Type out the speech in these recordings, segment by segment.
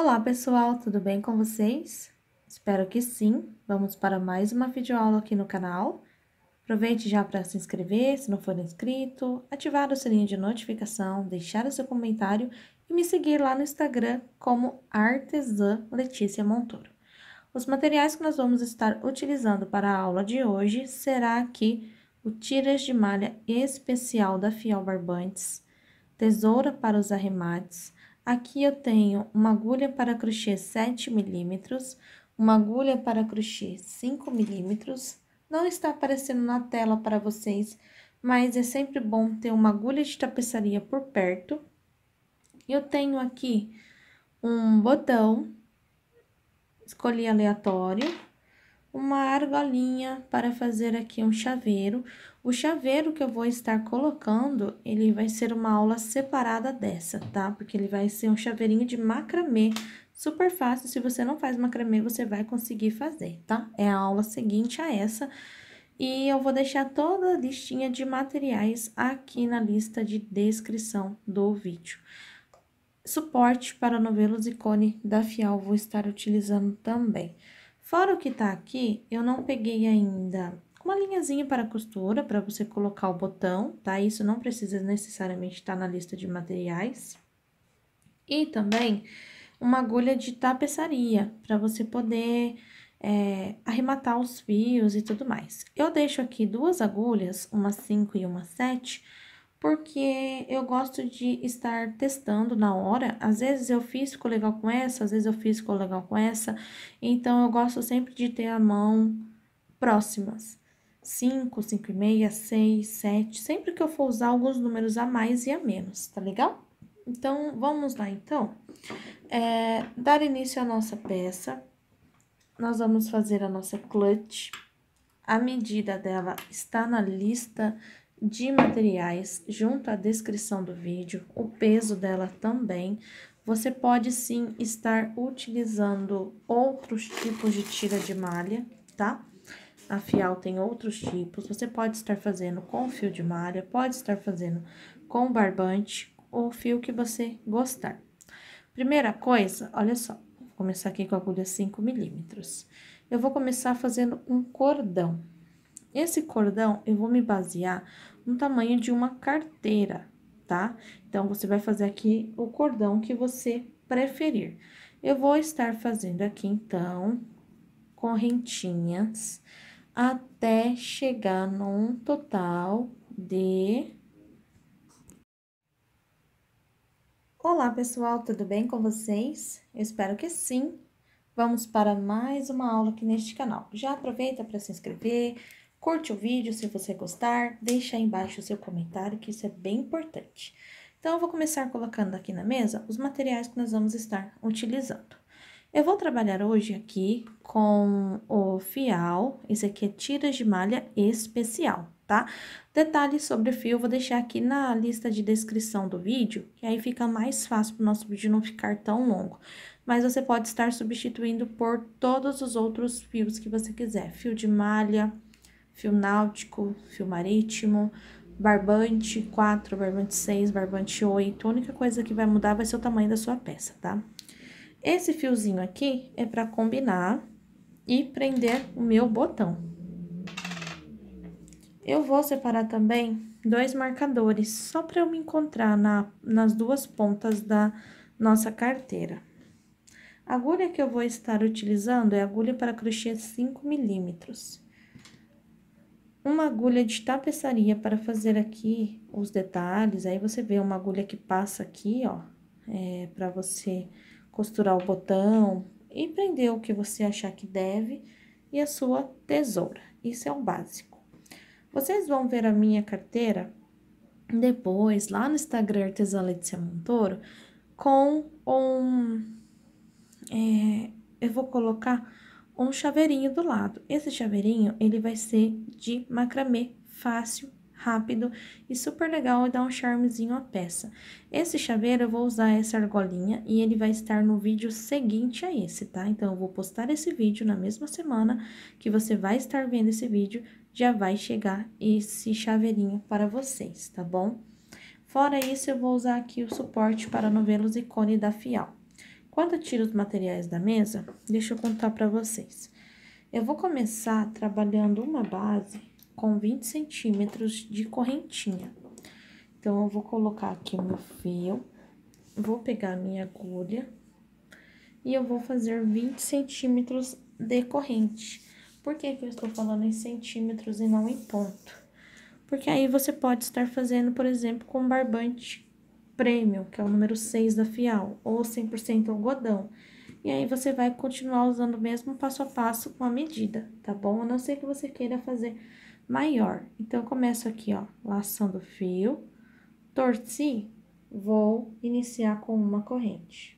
Olá, pessoal, tudo bem com vocês? Espero que sim. Vamos para mais uma videoaula aqui no canal. Aproveite já para se inscrever, se não for inscrito, ativar o sininho de notificação, deixar o seu comentário e me seguir lá no Instagram como Artesã Letícia Montoro. Os materiais que nós vamos estar utilizando para a aula de hoje será aqui o tiras de malha especial da Fiel Barbantes, tesoura para os arremates. Aqui eu tenho uma agulha para crochê 7 milímetros, uma agulha para crochê 5 milímetros. Não está aparecendo na tela para vocês, mas é sempre bom ter uma agulha de tapeçaria por perto. Eu tenho aqui um botão, escolhi aleatório, uma argolinha para fazer aqui um chaveiro. O chaveiro que eu vou estar colocando, ele vai ser uma aula separada dessa, tá? Porque ele vai ser um chaveirinho de macramê, super fácil. Se você não faz macramê, você vai conseguir fazer, tá? É a aula seguinte a essa. E eu vou deixar toda a listinha de materiais aqui na lista de descrição do vídeo. Suporte para novelos e cone da Fiel vou estar utilizando também. Fora o que tá aqui, eu não peguei ainda uma linhazinha para costura, para você colocar o botão, tá? Isso não precisa necessariamente estar na lista de materiais. E também uma agulha de tapeçaria, para você poder arrematar os fios e tudo mais. Eu deixo aqui duas agulhas, uma 5 e uma 7, porque eu gosto de estar testando na hora. Às vezes eu fiz, ficou legal com essa, às vezes eu fiz, ficou legal com essa. Então, eu gosto sempre de ter a mão próximas. 5, 5 e meia, 6, 7. Sempre que eu for usar alguns números a mais e a menos, tá legal? Então, vamos lá, então. Dar início à nossa peça. Nós vamos fazer a nossa clutch. A medida dela está na lista de materiais, junto à descrição do vídeo, o peso dela também. Você pode sim estar utilizando outros tipos de tira de malha, tá? A Fiel tem outros tipos, você pode estar fazendo com fio de malha, pode estar fazendo com barbante, ou fio que você gostar. Primeira coisa, olha só, vou começar aqui com a agulha 5 milímetros. Eu vou começar fazendo um cordão. Esse cordão, eu vou me basear no tamanho de uma carteira, tá? Então, você vai fazer aqui o cordão que você preferir. Eu vou estar fazendo aqui, então, correntinhas até chegar num total de... Olá, pessoal, tudo bem com vocês? Eu espero que sim. Vamos para mais uma aula aqui neste canal. Já aproveita para se inscrever, curte o vídeo se você gostar, deixa aí embaixo o seu comentário, que isso é bem importante. Então, eu vou começar colocando aqui na mesa os materiais que nós vamos estar utilizando. Eu vou trabalhar hoje aqui com o fial, esse aqui é tiras de malha especial, tá? Detalhes sobre o fio eu vou deixar aqui na lista de descrição do vídeo, que aí fica mais fácil para o nosso vídeo não ficar tão longo. Mas você pode estar substituindo por todos os outros fios que você quiser. Fio de malha, fio náutico, fio marítimo, barbante 4, barbante 6, barbante 8. A única coisa que vai mudar vai ser o tamanho da sua peça, tá? Esse fiozinho aqui é para combinar e prender o meu botão. Eu vou separar também dois marcadores, só para eu me encontrar nas duas pontas da nossa carteira. A agulha que eu vou estar utilizando é a agulha para crochê 5 milímetros. Uma agulha de tapeçaria para fazer aqui os detalhes, aí você vê uma agulha que passa aqui, ó, para você costurar o botão e prender o que você achar que deve, e a sua tesoura. Isso é o básico. Vocês vão ver a minha carteira depois, lá no Instagram Artesã Letícia Montoro, com eu vou colocar um chaveirinho do lado. Esse chaveirinho, ele vai ser de macramê, fácil, rápido e super legal e dá um charmezinho à peça. Esse chaveiro, eu vou usar essa argolinha e ele vai estar no vídeo seguinte a esse, tá? Então, eu vou postar esse vídeo na mesma semana que você vai estar vendo esse vídeo, já vai chegar esse chaveirinho para vocês, tá bom? Fora isso, eu vou usar aqui o suporte para novelos e cone da Fiel. Quando eu tiro os materiais da mesa, deixa eu contar pra vocês. Eu vou começar trabalhando uma base com 20 centímetros de correntinha. Então, eu vou colocar aqui o meu fio, vou pegar a minha agulha e eu vou fazer 20 centímetros de corrente. Por que que eu estou falando em centímetros e não em ponto? Porque aí você pode estar fazendo, por exemplo, com barbante premium, que é o número 6 da Fial, ou 100% algodão. E aí, você vai continuar usando o mesmo passo a passo com a medida, tá bom? A não ser que você queira fazer maior. Então, eu começo aqui, ó, laçando o fio, torci, vou iniciar com uma corrente.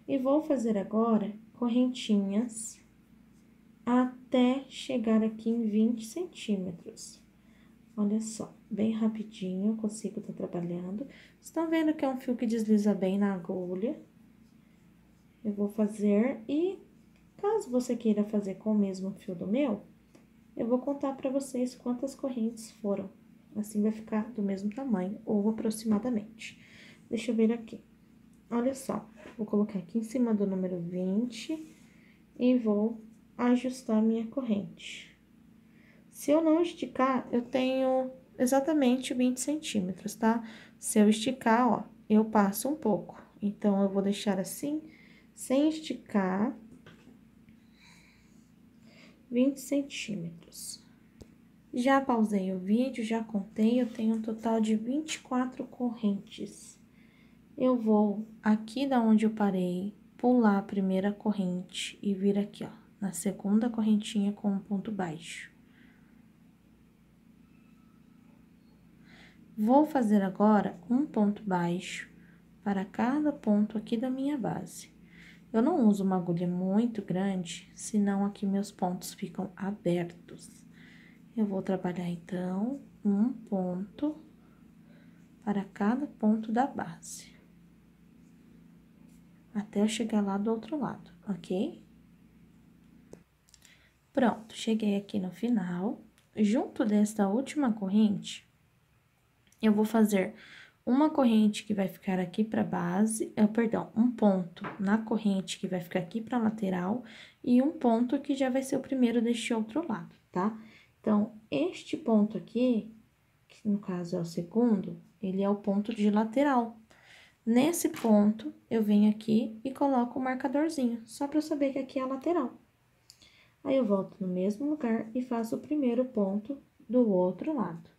E vou fazer agora correntinhas até chegar aqui em 20 centímetros. Olha só, bem rapidinho, eu consigo estar trabalhando. Estão vendo que é um fio que desliza bem na agulha? Eu vou fazer e, caso você queira fazer com o mesmo fio do meu, eu vou contar pra vocês quantas correntes foram. Assim vai ficar do mesmo tamanho, ou aproximadamente. Deixa eu ver aqui. Olha só, vou colocar aqui em cima do número 20 e vou ajustar minha corrente. Se eu não esticar, eu tenho exatamente 20 centímetros, tá? Se eu esticar, ó, eu passo um pouco. Então, eu vou deixar assim, sem esticar, 20 centímetros. Já pausei o vídeo, já contei, eu tenho um total de 24 correntes. Eu vou aqui da onde eu parei, pular a primeira corrente e vir aqui, ó, na segunda correntinha com um ponto baixo. Vou fazer agora um ponto baixo para cada ponto aqui da minha base. Eu não uso uma agulha muito grande, senão aqui meus pontos ficam abertos. Eu vou trabalhar, então, um ponto para cada ponto da base. Até eu chegar lá do outro lado, ok? Pronto, cheguei aqui no final. Junto desta última corrente, eu vou fazer uma corrente que vai ficar aqui para base, perdão, um ponto na corrente que vai ficar aqui para lateral e um ponto que já vai ser o primeiro deste outro lado, tá? Então, este ponto aqui, que no caso é o segundo, ele é o ponto de lateral. Nesse ponto, eu venho aqui e coloco o marcadorzinho, só para eu saber que aqui é a lateral. Aí, eu volto no mesmo lugar e faço o primeiro ponto do outro lado.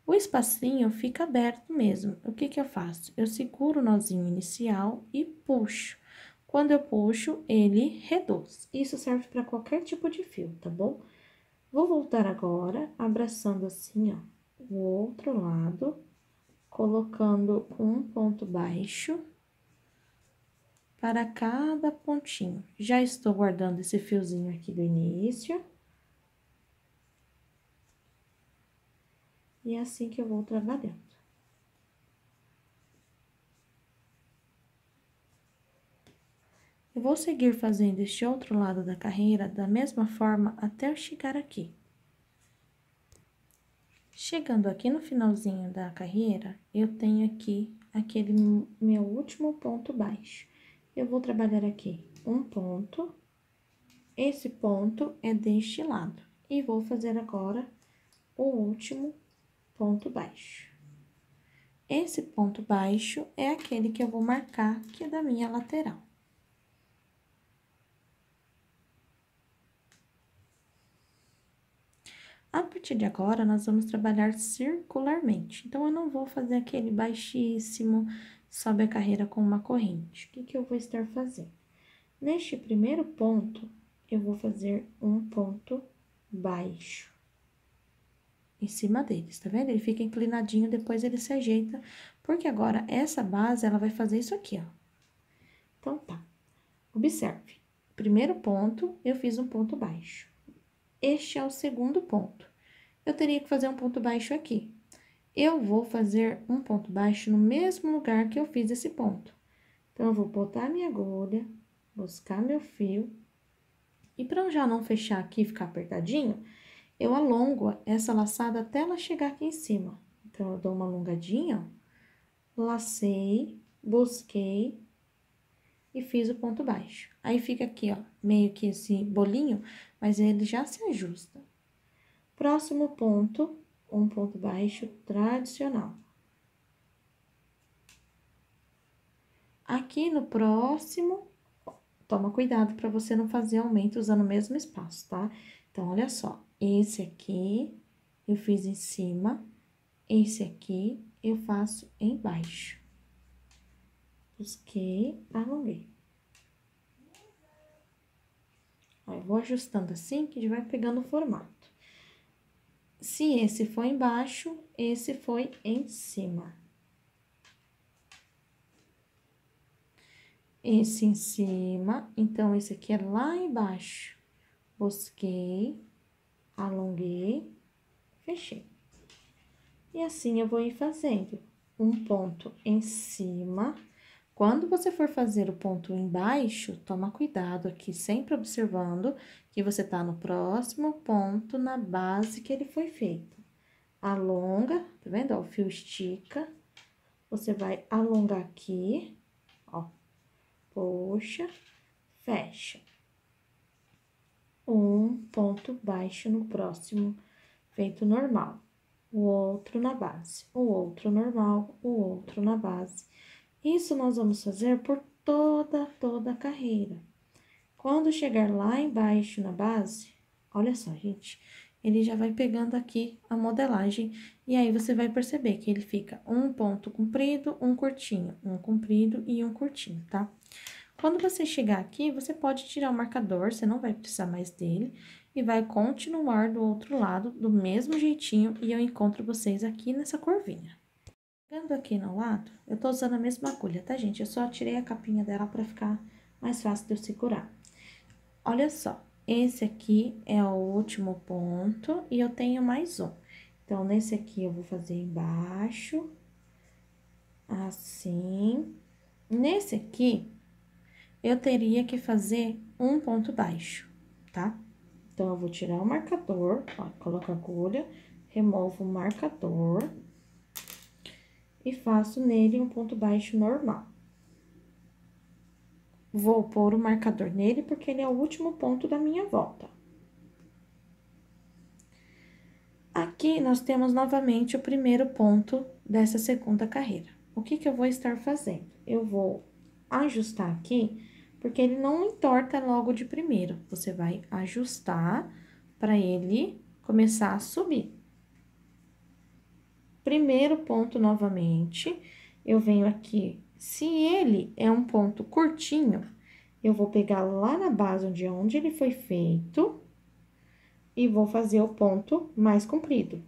O espacinho fica aberto mesmo. O que que eu faço? Eu seguro o nozinho inicial e puxo. Quando eu puxo, ele reduz. Isso serve para qualquer tipo de fio, tá bom? Vou voltar agora, abraçando assim, ó, o outro lado, colocando um ponto baixo para cada pontinho. Já estou guardando esse fiozinho aqui do início. E é assim que eu vou trabalhando. Eu vou seguir fazendo este outro lado da carreira da mesma forma até eu chegar aqui. Chegando aqui no finalzinho da carreira, eu tenho aqui aquele meu último ponto baixo. Eu vou trabalhar aqui um ponto, esse ponto é deste lado. E vou fazer agora o último ponto baixo. Esse ponto baixo é aquele que eu vou marcar que é da minha lateral. A partir de agora, nós vamos trabalhar circularmente. Então, eu não vou fazer aquele baixíssimo, sobe a carreira com uma corrente. O que que eu vou estar fazendo? Neste primeiro ponto, eu vou fazer um ponto baixo em cima deles, tá vendo? Ele fica inclinadinho, depois ele se ajeita, porque agora essa base, ela vai fazer isso aqui, ó. Então, tá. Observe. Primeiro ponto, eu fiz um ponto baixo. Este é o segundo ponto. Eu teria que fazer um ponto baixo aqui. Eu vou fazer um ponto baixo no mesmo lugar que eu fiz esse ponto. Então, eu vou botar a minha agulha, buscar meu fio. E para eu já não fechar aqui e ficar apertadinho, eu alongo essa laçada até ela chegar aqui em cima. Então, eu dou uma alongadinha, ó, lacei, busquei e fiz o ponto baixo. Aí fica aqui, ó, meio que esse bolinho, mas ele já se ajusta. Próximo ponto, um ponto baixo tradicional. Aqui no próximo, toma cuidado para você não fazer aumento usando o mesmo espaço, tá? Então, olha só, esse aqui eu fiz em cima, esse aqui eu faço embaixo. Busquei, alonguei. Ó, eu vou ajustando assim que já vai pegando o formato. Se esse foi embaixo, esse foi em cima. Esse em cima, então, esse aqui é lá embaixo. Busquei, alonguei, fechei. E assim eu vou ir fazendo um ponto em cima. Quando você for fazer o ponto embaixo, toma cuidado aqui, sempre observando que você tá no próximo ponto na base que ele foi feito. Alonga, tá vendo? Ó, o fio estica. Você vai alongar aqui, ó. Puxa, fecha. Um ponto baixo no próximo, feito normal. O outro na base, o outro normal, o outro na base. Isso nós vamos fazer por toda a carreira. Quando chegar lá embaixo na base, olha só, gente, ele já vai pegando aqui a modelagem, e aí você vai perceber que ele fica um ponto comprido, um curtinho, um comprido e um curtinho, tá? Quando você chegar aqui, você pode tirar o marcador, você não vai precisar mais dele, e vai continuar do outro lado, do mesmo jeitinho, e eu encontro vocês aqui nessa curvinha. Chegando aqui no lado, eu tô usando a mesma agulha, tá, gente? Eu só tirei a capinha dela pra ficar mais fácil de eu segurar. Olha só, esse aqui é o último ponto, e eu tenho mais um. Então, nesse aqui, eu vou fazer embaixo, assim. Nesse aqui, eu teria que fazer um ponto baixo, tá? Então, eu vou tirar o marcador, ó, coloco a agulha, removo o marcador e faço nele um ponto baixo normal. Vou pôr o marcador nele porque ele é o último ponto da minha volta. Aqui, nós temos novamente o primeiro ponto dessa segunda carreira. O que que eu vou estar fazendo? Eu vou ajustar aqui, porque ele não entorta logo de primeiro. Você vai ajustar para ele começar a subir. Primeiro ponto novamente, eu venho aqui. Se ele é um ponto curtinho, eu vou pegar lá na base onde ele foi feito e vou fazer o ponto mais comprido.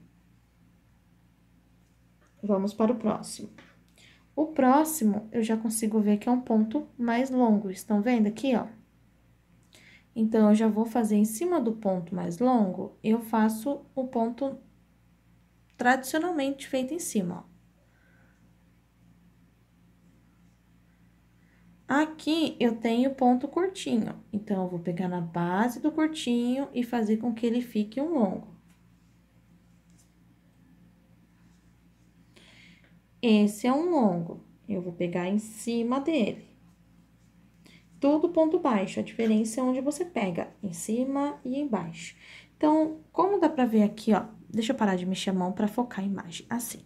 Vamos para o próximo. O próximo, eu já consigo ver que é um ponto mais longo. Estão vendo aqui, ó? Então, eu já vou fazer em cima do ponto mais longo, eu faço o ponto tradicionalmente feito em cima, ó. Aqui, eu tenho ponto curtinho. Então, eu vou pegar na base do curtinho e fazer com que ele fique um longo. Esse é um longo. Eu vou pegar em cima dele. Tudo ponto baixo, a diferença é onde você pega, em cima e embaixo. Então, como dá pra ver aqui, ó, deixa eu parar de mexer a mão pra focar a imagem, assim.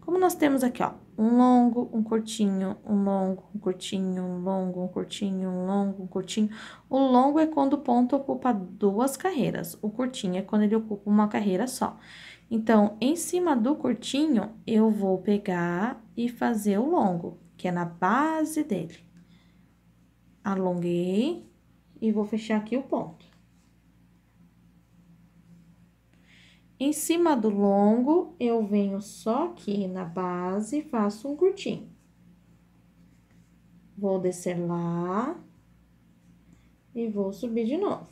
Como nós temos aqui, ó, um longo, um curtinho, um longo, um curtinho, um longo, um curtinho, um longo, um curtinho. O longo é quando o ponto ocupa duas carreiras, o curtinho é quando ele ocupa uma carreira só. Então, em cima do curtinho, eu vou pegar e fazer o longo, que é na base dele. Alonguei e vou fechar aqui o ponto. Em cima do longo, eu venho só aqui na base e faço um curtinho. Vou descer lá e vou subir de novo.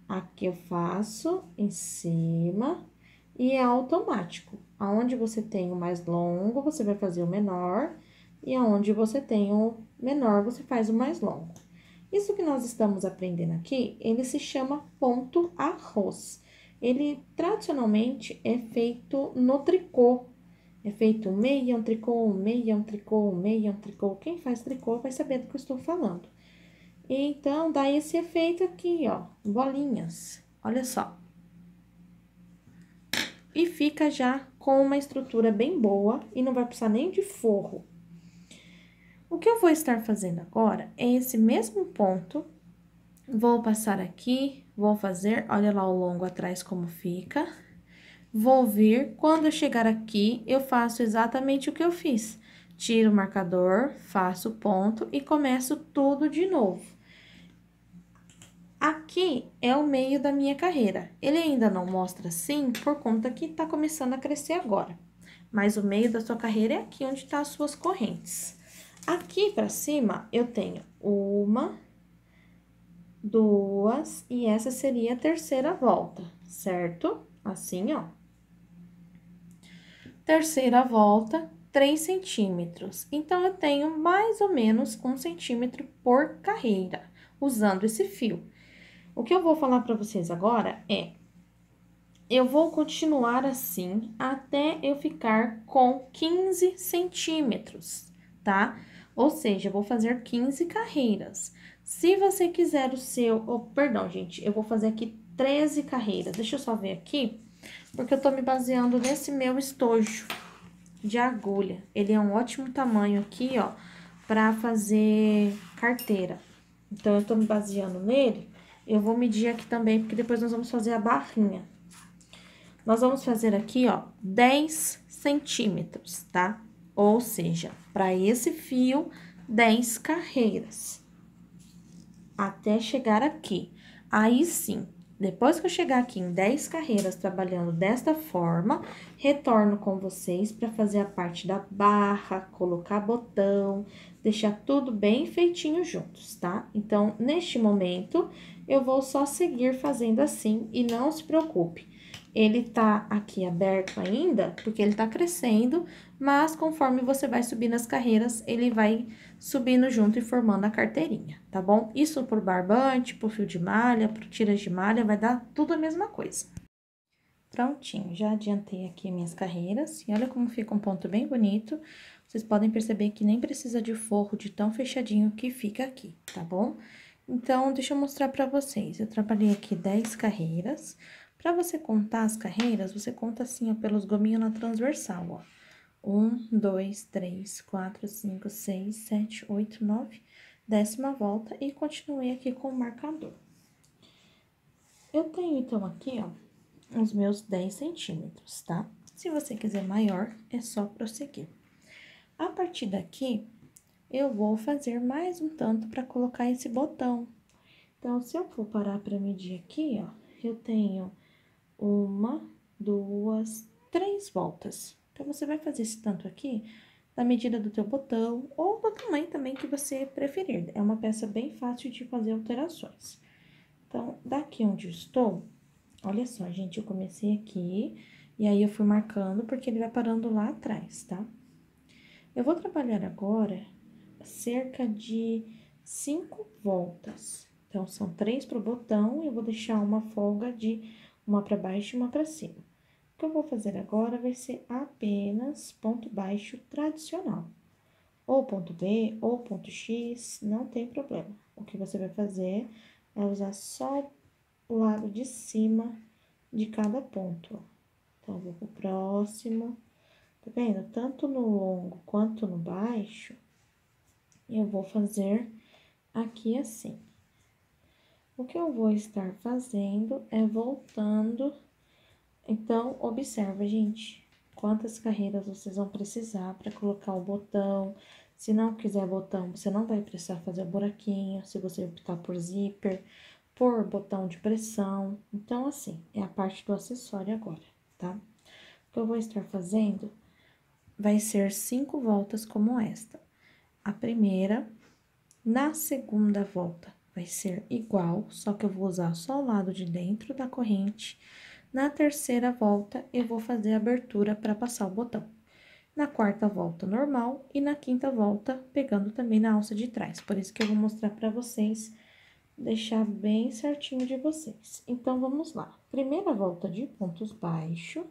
Aqui eu faço em cima e é automático. Aonde você tem o mais longo, você vai fazer o menor, e aonde você tem o menor, você faz o mais longo. Isso que nós estamos aprendendo aqui, ele se chama ponto arroz. Ele, tradicionalmente, é feito no tricô. É feito um meia, um tricô, um meia, um tricô, um meia, um tricô. Quem faz tricô vai saber do que eu estou falando. Então, dá esse efeito aqui, ó, bolinhas. Olha só. E fica já com uma estrutura bem boa e não vai precisar nem de forro. O que eu vou estar fazendo agora é esse mesmo ponto. Vou passar aqui, vou fazer, olha lá o longo atrás como fica. Vou vir, quando eu chegar aqui, eu faço exatamente o que eu fiz. Tiro o marcador, faço o ponto e começo tudo de novo. Aqui é o meio da minha carreira. Ele ainda não mostra assim, por conta que tá começando a crescer agora. Mas o meio da sua carreira é aqui onde tá as suas correntes. Aqui pra cima, eu tenho uma, duas, e essa seria a terceira volta, certo? Assim, ó. Terceira volta, 3 centímetros. Então, eu tenho mais ou menos 1 centímetro por carreira, usando esse fio. O que eu vou falar para vocês agora é, eu vou continuar assim até eu ficar com 15 centímetros, tá? Ou seja, eu vou fazer 15 carreiras. Se você quiser o seu... Oh, perdão, gente, eu vou fazer aqui 13 carreiras. Deixa eu só ver aqui, porque eu tô me baseando nesse meu estojo de agulha. Ele é um ótimo tamanho aqui, ó, pra fazer carteira. Então, eu tô me baseando nele. Eu vou medir aqui também, porque depois nós vamos fazer a barrinha. Nós vamos fazer aqui, ó, 10 centímetros, tá? Ou seja, para esse fio, 10 carreiras. Até chegar aqui. Aí sim, depois que eu chegar aqui em 10 carreiras trabalhando desta forma, retorno com vocês para fazer a parte da barra, colocar botão, deixar tudo bem feitinho juntos, tá? Então, neste momento, eu vou só seguir fazendo assim e não se preocupe. Ele tá aqui aberto ainda, porque ele tá crescendo, mas conforme você vai subindo as carreiras, ele vai subindo junto e formando a carteirinha, tá bom? Isso por barbante, por fio de malha, por tiras de malha, vai dar tudo a mesma coisa. Prontinho, já adiantei aqui minhas carreiras, e olha como fica um ponto bem bonito. Vocês podem perceber que nem precisa de forro de tão fechadinho que fica aqui, tá bom? Então, deixa eu mostrar pra vocês. Eu trabalhei aqui 10 carreiras. Pra você contar as carreiras, você conta assim, ó, pelos gominhos na transversal, ó. 1, 2, 3, 4, 5, 6, 7, 8, 9, 10ª volta e continuei aqui com o marcador. Eu tenho, então, aqui, ó, os meus 10 centímetros, tá? Se você quiser maior, é só prosseguir. A partir daqui, eu vou fazer mais um tanto para colocar esse botão. Então, se eu for parar para medir aqui, ó, eu tenho 1, 2, 3 voltas. Então, você vai fazer esse tanto aqui na medida do teu botão ou do tamanho também que você preferir. É uma peça bem fácil de fazer alterações. Então, daqui onde eu estou, olha só, gente, eu comecei aqui e aí eu fui marcando porque ele vai parando lá atrás, tá? Eu vou trabalhar agora cerca de 5 voltas. Então, são 3 pro botão e eu vou deixar uma folga de uma para baixo e uma para cima. O que eu vou fazer agora vai ser apenas ponto baixo tradicional. Ou ponto B, ou ponto X, não tem problema. O que você vai fazer é usar só o lado de cima de cada ponto, ó. Então, eu vou pro próximo. Tá vendo? Tanto no longo quanto no baixo, eu vou fazer aqui assim. O que eu vou estar fazendo é voltando. Então, observa, gente, quantas carreiras vocês vão precisar para colocar o botão. Se não quiser botão, você não vai precisar fazer o buraquinho. Se você optar por zíper, por botão de pressão. Então, assim, é a parte do acessório agora, tá? O que eu vou estar fazendo vai ser 5 voltas como esta. A primeira, na segunda volta, vai ser igual, só que eu vou usar só o lado de dentro da corrente. Na terceira volta, eu vou fazer a abertura para passar o botão. Na quarta volta, normal, e na quinta volta, pegando também na alça de trás. Por isso que eu vou mostrar para vocês, deixar bem certinho de vocês. Então, vamos lá. Primeira volta de pontos baixos,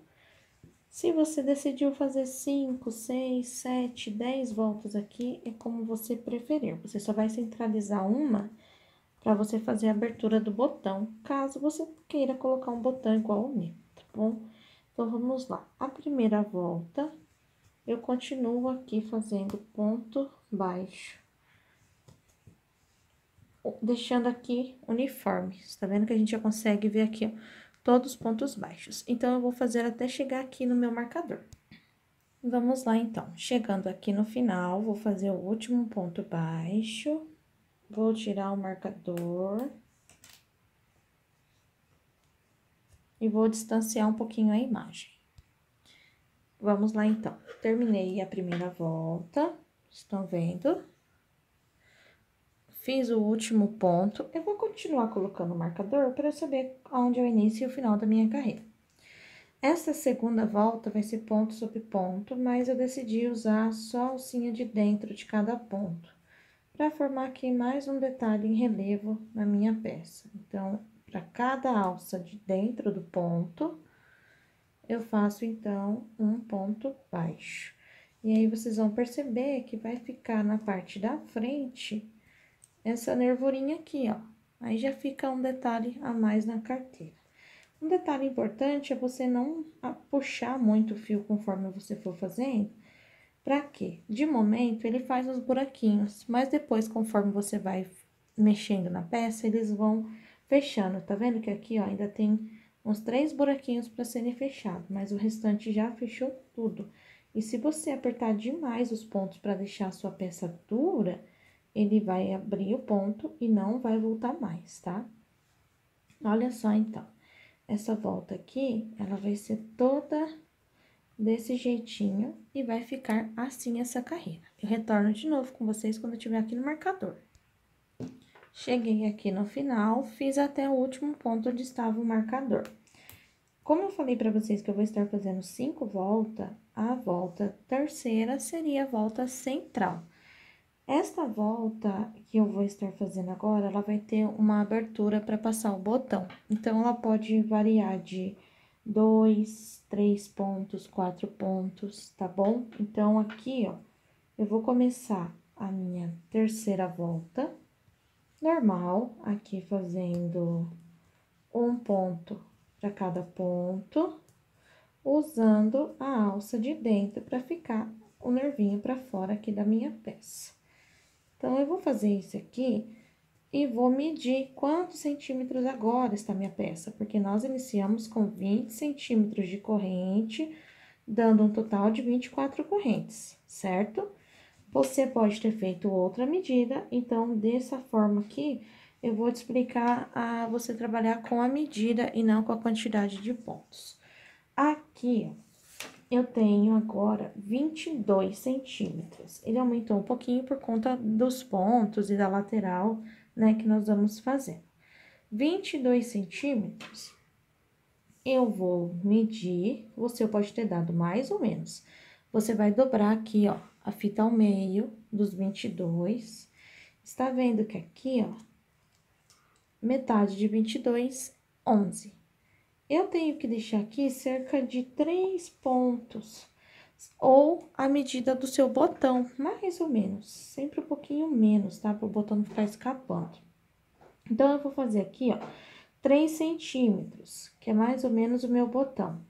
Se você decidiu fazer 5, 6, 7, 10 voltas aqui, é como você preferir. Você só vai centralizar uma para você fazer a abertura do botão, caso você queira colocar um botão igual o meu, tá bom? Então, vamos lá. A primeira volta, eu continuo aqui fazendo ponto baixo, deixando aqui uniforme. Tá vendo que a gente já consegue ver aqui, ó, todos os pontos baixos. Então, eu vou fazer até chegar aqui no meu marcador. Vamos lá, então. Chegando aqui no final, vou fazer o último ponto baixo, vou tirar o marcador e vou distanciar um pouquinho a imagem. Vamos lá, então. Terminei a primeira volta, estão vendo? Fiz o último ponto, eu vou continuar colocando o marcador para eu saber onde eu inicio e o final da minha carreira. Essa segunda volta vai ser ponto sobre ponto, mas eu decidi usar só a alcinha de dentro de cada ponto, para formar aqui mais um detalhe em relevo na minha peça. Então, para cada alça de dentro do ponto, eu faço, então, um ponto baixo. E aí, vocês vão perceber que vai ficar na parte da frente essa nervurinha aqui, ó. Aí, já fica um detalhe a mais na carteira. Um detalhe importante é você não puxar muito o fio conforme você for fazendo. Pra quê? De momento, ele faz os buraquinhos, mas depois, conforme você vai mexendo na peça, eles vão fechando. Tá vendo que aqui, ó, ainda tem uns 3 buraquinhos para serem fechados, mas o restante já fechou tudo. E se você apertar demais os pontos para deixar a sua peça dura, ele vai abrir o ponto e não vai voltar mais, tá? Olha só, então. Essa volta aqui, ela vai ser toda desse jeitinho e vai ficar assim essa carreira. Eu retorno de novo com vocês quando eu estiver aqui no marcador. Cheguei aqui no final, fiz até o último ponto onde estava o marcador. Como eu falei para vocês que eu vou estar fazendo 5 voltas, a volta terceira seria a volta central. Esta volta que eu vou estar fazendo agora, ela vai ter uma abertura para passar o botão. Então, ela pode variar de 2, 3 pontos, 4 pontos, tá bom? Então, aqui, ó, eu vou começar a minha terceira volta, normal, aqui fazendo um ponto para cada ponto, usando a alça de dentro para ficar o nervinho para fora aqui da minha peça. Então, eu vou fazer isso aqui e vou medir quantos centímetros agora está minha peça, porque nós iniciamos com 20 centímetros de corrente, dando um total de 24 correntes, certo? Você pode ter feito outra medida, então, dessa forma aqui, eu vou te explicar a você trabalhar com a medida e não com a quantidade de pontos. Aqui, ó, eu tenho agora 22 centímetros. Ele aumentou um pouquinho por conta dos pontos e da lateral, né, que nós vamos fazer. 22 centímetros, eu vou medir, você pode ter dado mais ou menos. Você vai dobrar aqui, ó, a fita ao meio dos 22. Está vendo que aqui, ó, metade de 22, 11. Eu tenho que deixar aqui cerca de 3 pontos, ou a medida do seu botão, mais ou menos, sempre um pouquinho menos, tá? Para o botão não ficar escapando. Então, eu vou fazer aqui, ó, 3 centímetros, que é mais ou menos o meu botão.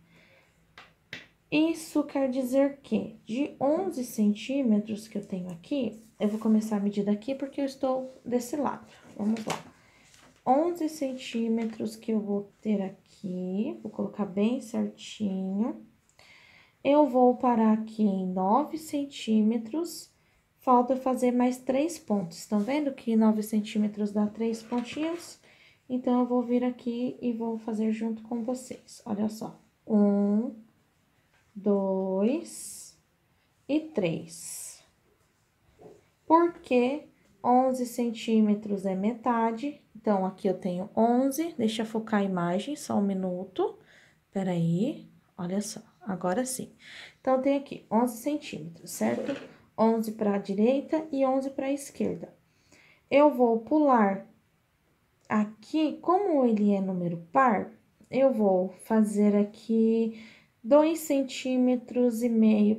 Isso quer dizer que de 11 centímetros que eu tenho aqui, eu vou começar a medir daqui porque eu estou desse lado. Vamos lá. 11 centímetros que eu vou ter aqui, vou colocar bem certinho. Eu vou parar aqui em 9 centímetros, falta fazer mais 3 pontos. Estão vendo que 9 centímetros dá 3 pontinhos? Então, eu vou vir aqui e vou fazer junto com vocês. Olha só, 1, 2 e 3. Por que 11 centímetros é metade? Então, aqui eu tenho 11, deixa eu focar a imagem, só um minuto. Peraí, olha só, agora sim. Então, eu tenho aqui 11 centímetros, certo? 11 para a direita e 11 para a esquerda. Eu vou pular aqui, como ele é número par, eu vou fazer aqui 2,5 centímetros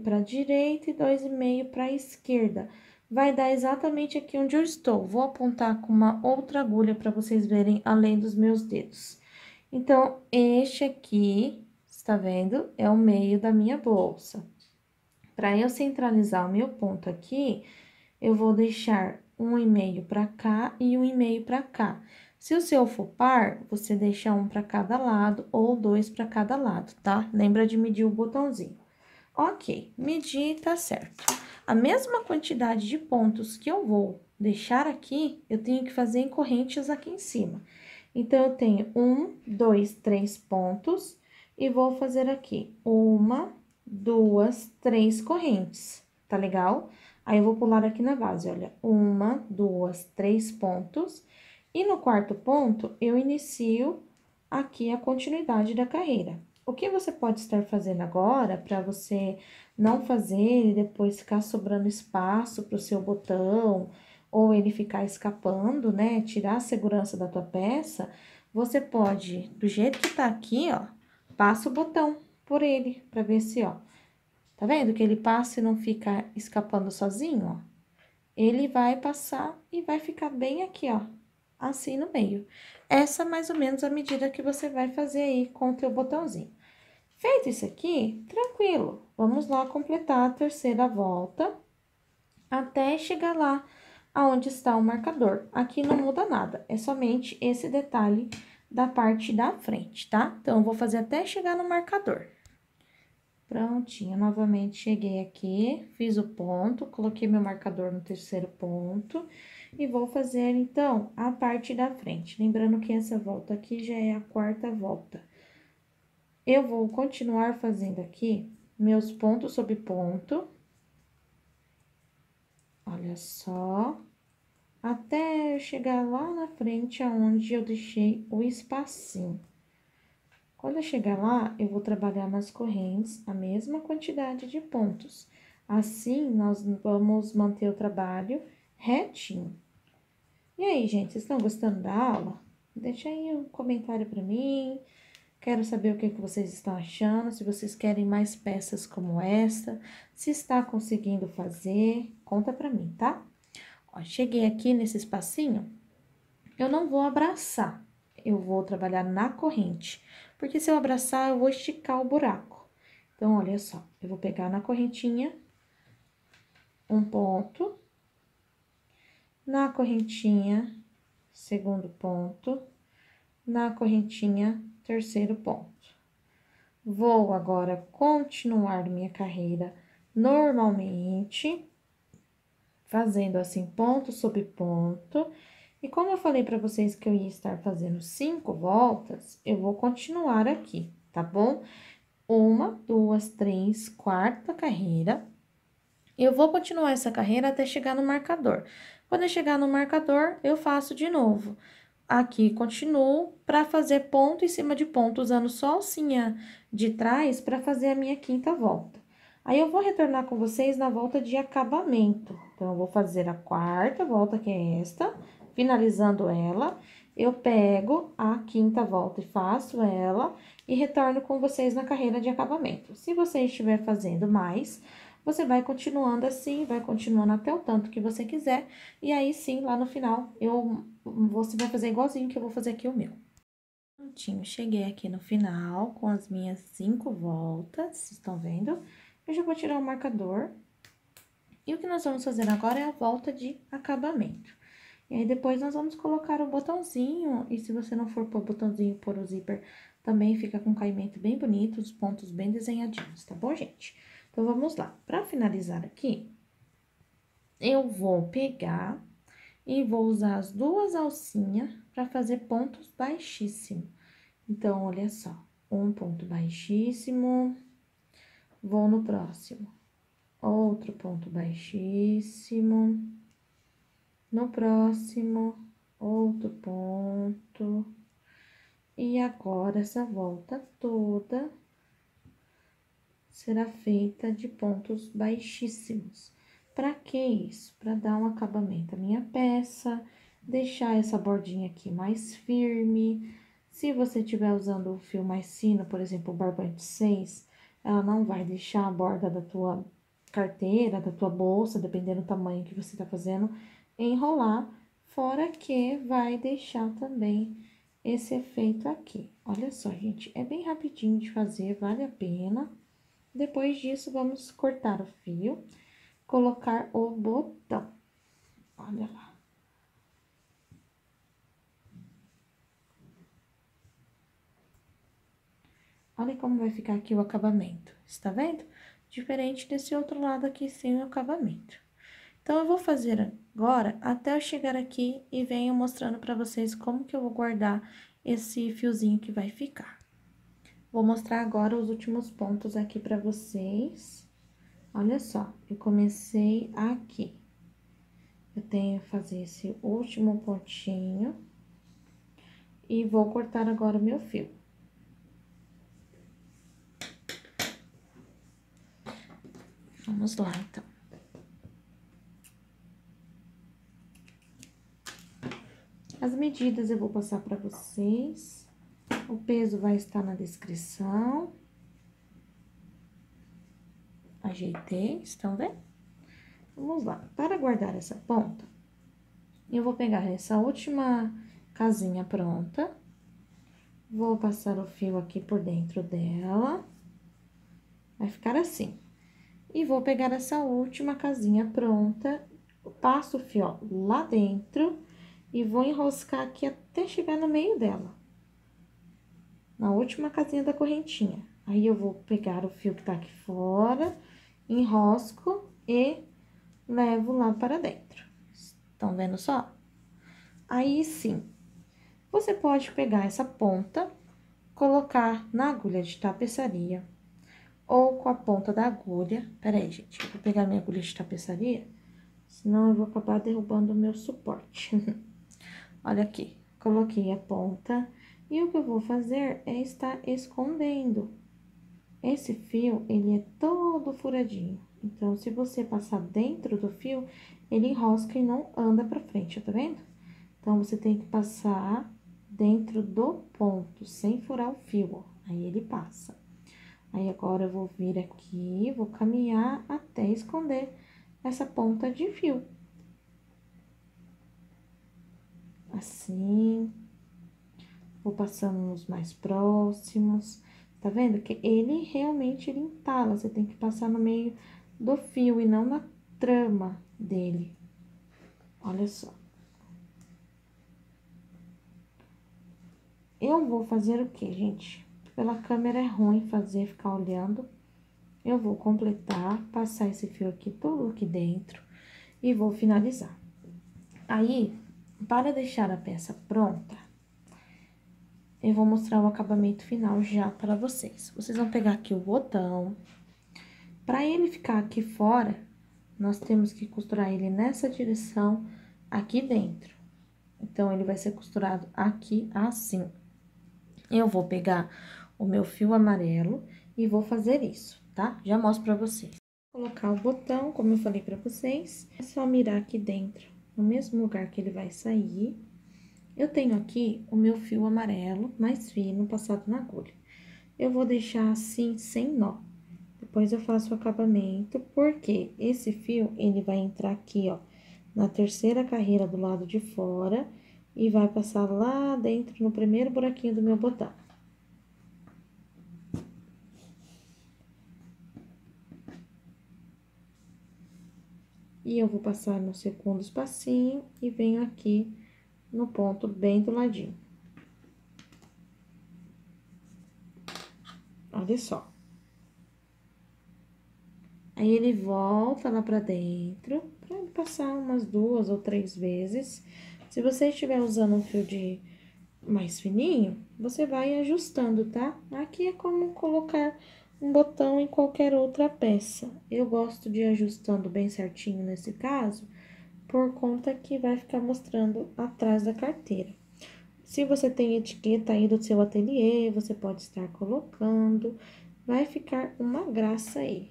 para a direita e 2,5 para a esquerda. Vai dar exatamente aqui onde eu estou. Vou apontar com uma outra agulha para vocês verem além dos meus dedos. Então, este aqui, está vendo? É o meio da minha bolsa. Para eu centralizar o meu ponto aqui, eu vou deixar 1,5 para cá e 1,5 para cá. Se o seu for par, você deixa um para cada lado ou 2 para cada lado, tá? Lembra de medir o botãozinho. Ok, medir tá certo. A mesma quantidade de pontos que eu vou deixar aqui, eu tenho que fazer em correntes aqui em cima. Então, eu tenho 1, 2, 3 pontos e vou fazer aqui 1, 2, 3 correntes, tá legal? Aí, eu vou pular aqui na base, olha, 1, 2, 3 pontos. E no quarto ponto, eu inicio aqui a continuidade da carreira. O que você pode estar fazendo agora para você não fazer e depois ficar sobrando espaço para o seu botão ou ele ficar escapando, né? Tirar a segurança da tua peça, você pode, do jeito que tá aqui, ó, passa o botão por ele para ver se, ó, tá vendo que ele passa e não fica escapando sozinho, ó? Ele vai passar e vai ficar bem aqui, ó, assim no meio. Essa é mais ou menos a medida que você vai fazer aí com o teu botãozinho. Feito isso aqui, tranquilo. Vamos lá completar a terceira volta até chegar lá aonde está o marcador. Aqui não muda nada, é somente esse detalhe da parte da frente, tá? Então, eu vou fazer até chegar no marcador. Prontinho, novamente cheguei aqui, fiz o ponto, coloquei meu marcador no terceiro ponto e vou fazer, então, a parte da frente. Lembrando que essa volta aqui já é a quarta volta. Eu vou continuar fazendo aqui meus pontos sobre ponto. Olha só, até eu chegar lá na frente aonde eu deixei o espacinho. Quando eu chegar lá, eu vou trabalhar nas correntes a mesma quantidade de pontos. Assim, nós vamos manter o trabalho retinho. E aí, gente, vocês estão gostando da aula? Deixa aí um comentário para mim. Quero saber o que vocês estão achando, se vocês querem mais peças como esta, se está conseguindo fazer, conta para mim, tá? Ó, cheguei aqui nesse espacinho, eu não vou abraçar, eu vou trabalhar na corrente, porque se eu abraçar, eu vou esticar o buraco. Então, olha só, eu vou pegar na correntinha um ponto, na correntinha, segundo ponto, na correntinha, terceiro ponto. Vou agora continuar minha carreira normalmente, fazendo assim ponto sobre ponto. E como eu falei para vocês que eu ia estar fazendo 5 voltas, eu vou continuar aqui, tá bom? 1, 2, 3, quarta carreira. Eu vou continuar essa carreira até chegar no marcador. Quando eu chegar no marcador, eu faço de novo. Aqui, continuo para fazer ponto em cima de ponto, usando só a alcinha de trás para fazer a minha quinta volta. Aí, eu vou retornar com vocês na volta de acabamento. Então, eu vou fazer a quarta volta, que é esta, finalizando ela. Eu pego a quinta volta e faço ela e retorno com vocês na carreira de acabamento. Se você estiver fazendo mais, você vai continuando assim, vai continuando até o tanto que você quiser. E aí, sim, lá no final, você vai fazer igualzinho que eu vou fazer aqui o meu. Prontinho, cheguei aqui no final com as minhas 5 voltas, vocês estão vendo? Eu já vou tirar o marcador. E o que nós vamos fazer agora é a volta de acabamento. E aí, depois, nós vamos colocar o botãozinho, e se você não for pôr o botãozinho, pôr o zíper, também fica com caimento bem bonito, os pontos bem desenhadinhos, tá bom, gente? Então, vamos lá. Para finalizar aqui, eu vou pegar e vou usar as duas alcinhas para fazer pontos baixíssimos. Então, olha só, um ponto baixíssimo, vou no próximo, outro ponto baixíssimo, no próximo, outro ponto, e agora essa volta toda será feita de pontos baixíssimos. Para que isso? Para dar um acabamento à minha peça, deixar essa bordinha aqui mais firme. Se você estiver usando o fio mais fino, por exemplo, o barbante 6, ela não vai deixar a borda da tua carteira, da tua bolsa, dependendo do tamanho que você tá fazendo, enrolar, fora que vai deixar também esse efeito aqui. Olha só, gente, é bem rapidinho de fazer, vale a pena. Depois disso, vamos cortar o fio, colocar o botão. Olha lá. Olha como vai ficar aqui o acabamento, está vendo? Diferente desse outro lado aqui sem o acabamento. Então, eu vou fazer agora até eu chegar aqui e venho mostrando pra vocês como que eu vou guardar esse fiozinho que vai ficar. Vou mostrar agora os últimos pontos aqui pra vocês. Olha só, eu comecei aqui. Eu tenho que fazer esse último pontinho e vou cortar agora o meu fio. Vamos lá, então. As medidas eu vou passar para vocês. O peso vai estar na descrição. Ajeitei, estão vendo? Vamos lá. Para guardar essa ponta, eu vou pegar essa última casinha pronta. Vou passar o fio aqui por dentro dela. Vai ficar assim. E vou pegar essa última casinha pronta, passo o fio, ó, lá dentro e vou enroscar aqui até chegar no meio dela. Na última casinha da correntinha. Aí, eu vou pegar o fio que tá aqui fora, enrosco e levo lá para dentro. Estão vendo só? Aí, sim, você pode pegar essa ponta, colocar na agulha de tapeçaria ou com a ponta da agulha. Pera aí, gente, eu vou pegar minha agulha de tapeçaria, senão eu vou acabar derrubando o meu suporte. Olha aqui, coloquei a ponta e o que eu vou fazer é estar escondendo. Esse fio, ele é todo furadinho. Então, se você passar dentro do fio, ele enrosca e não anda pra frente, tá vendo? Então, você tem que passar dentro do ponto, sem furar o fio, ó. Aí, ele passa. Aí, agora, eu vou vir aqui, vou caminhar até esconder essa ponta de fio. Assim. Vou passando nos mais próximos. Tá vendo? Que ele realmente, ele entala. Você tem que passar no meio do fio e não na trama dele. Olha só. Eu vou fazer o quê, gente? Pela câmera é ruim fazer, ficar olhando. Eu vou completar, passar esse fio aqui, tudo aqui dentro, e vou finalizar. Aí, para deixar a peça pronta, eu vou mostrar o acabamento final já para vocês. Vocês vão pegar aqui o botão. Para ele ficar aqui fora, nós temos que costurar ele nessa direção aqui dentro. Então, ele vai ser costurado aqui assim. Eu vou pegar o meu fio amarelo e vou fazer isso, tá? Já mostro pra vocês. Vou colocar o botão, como eu falei pra vocês, é só mirar aqui dentro, no mesmo lugar que ele vai sair. Eu tenho aqui o meu fio amarelo mais fino, passado na agulha. Eu vou deixar assim, sem nó. Depois eu faço o acabamento, porque esse fio, ele vai entrar aqui, ó, na terceira carreira do lado de fora e vai passar lá dentro no primeiro buraquinho do meu botão. E eu vou passar no segundo espacinho e venho aqui no ponto bem do ladinho. Olha só. Aí, ele volta lá pra dentro, pra ele passar umas 2 ou 3 vezes. Se você estiver usando um fio de mais fininho, você vai ajustando, tá? Aqui é como colocar um botão em qualquer outra peça. Eu gosto de ir ajustando bem certinho nesse caso, por conta que vai ficar mostrando atrás da carteira. Se você tem etiqueta aí do seu ateliê, você pode estar colocando, vai ficar uma graça aí.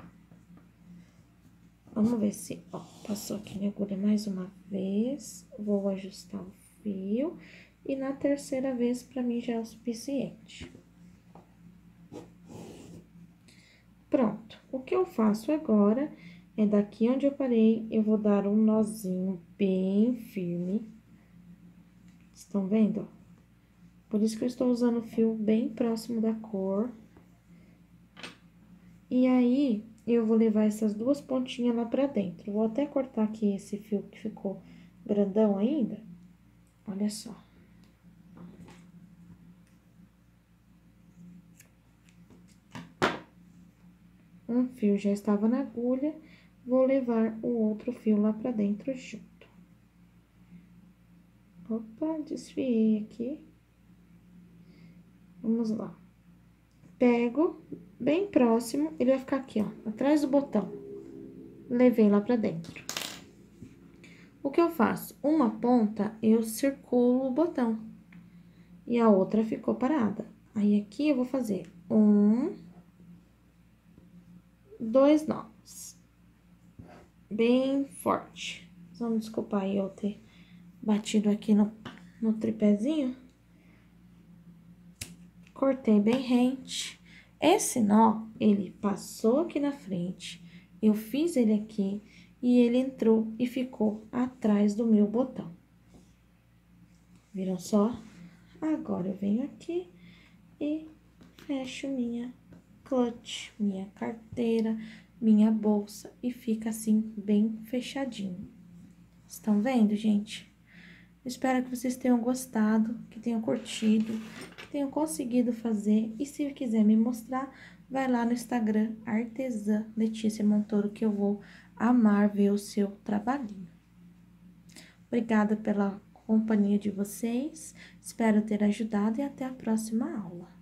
Vamos ver se, ó, passou aqui minha agulha mais uma vez, vou ajustar o fio, e na terceira vez, pra mim, já é o suficiente. O que eu faço agora é daqui onde eu parei, eu vou dar um nozinho bem firme. Estão vendo, ó? Por isso que eu estou usando o fio bem próximo da cor. E aí, eu vou levar essas duas pontinhas lá pra dentro. Vou até cortar aqui esse fio que ficou grandão ainda. Olha só. Um fio já estava na agulha, vou levar o outro fio lá pra dentro junto. Opa, desfiei aqui. Vamos lá. Pego bem próximo, ele vai ficar aqui, ó, atrás do botão. Levei lá pra dentro. O que eu faço? Uma ponta, eu circulo o botão. E a outra ficou parada. Aí, aqui eu vou fazer 2 nós. Bem forte. Vamos desculpar aí eu ter batido aqui no tripézinho. Cortei bem rente. Esse nó, ele passou aqui na frente, eu fiz ele aqui e ele entrou e ficou atrás do meu botão. Viram só? Agora, eu venho aqui e fecho minha clutch, minha carteira, minha bolsa e fica assim, bem fechadinho. Estão vendo, gente? Espero que vocês tenham gostado, que tenham curtido, que tenham conseguido fazer. E se quiser me mostrar, vai lá no Instagram, Artesã Letícia Montoro, que eu vou amar ver o seu trabalhinho. Obrigada pela companhia de vocês, espero ter ajudado e até a próxima aula.